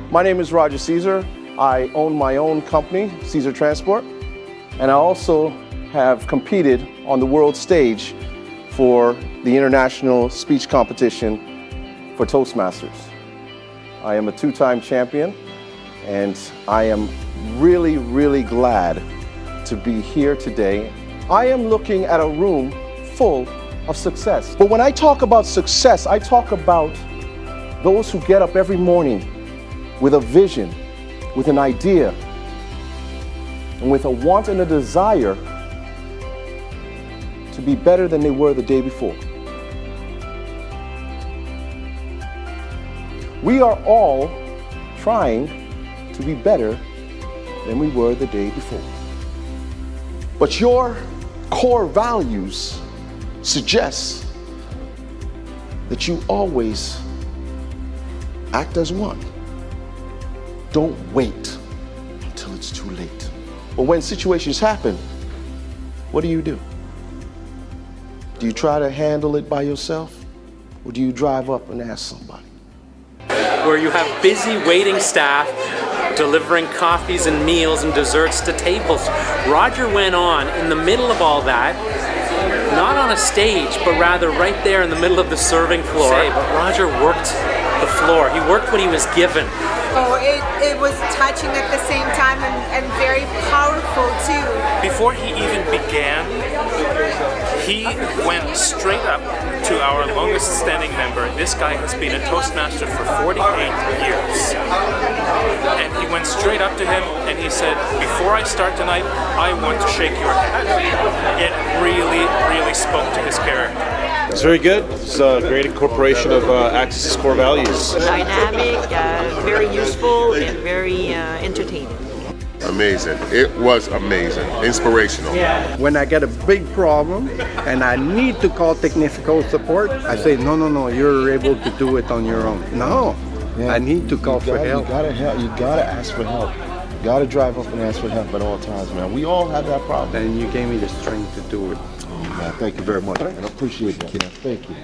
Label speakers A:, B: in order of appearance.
A: My name is Roger Caesar. I own my own company, Caesar Transport, and I also have competed on the world stage for the international speech competition for Toastmasters. I am a two-time champion, and I am really, really glad to be here today. I am looking at a room full of success. But when I talk about success, I talk about those who get up every morning with a vision, with an idea, and with a want and a desire to be better than they were the day before. We are all trying to be better than we were the day before. But your core values suggest that you always act as one. Don't wait until it's too late. But when situations happen, what do? Do you try to handle it by yourself, or do you drive up and ask somebody?
B: Where you have busy waiting staff delivering coffees and meals and desserts to tables. Roger went on in the middle of all that, not on a stage, but rather right there in the middle of the serving floor. But Roger worked the floor. He worked what he was given.
C: Oh, it was touching at the same time and very powerful too.
D: Before he even began, he went straight up to our longest standing member. This guy has been a Toastmaster for 48 years. And he went straight up to him and he said, "Before I start tonight, I want to shake your hand." It really, really spoke to his character.
E: It's very good. It's a great incorporation of Axis' core values.
F: Dynamic, very useful, and very entertaining.
G: Amazing. It was amazing. Inspirational.
H: When I get a big problem and I need to call technical support, I say, no, you're able to do it on your own. No, I need to call for help.
A: You gotta ask for help. You gotta drive up and ask for help at all times, man. We all have that problem.
H: And you gave me the strength to do it.
A: Oh, man, thank you very much. I appreciate that. Thank you.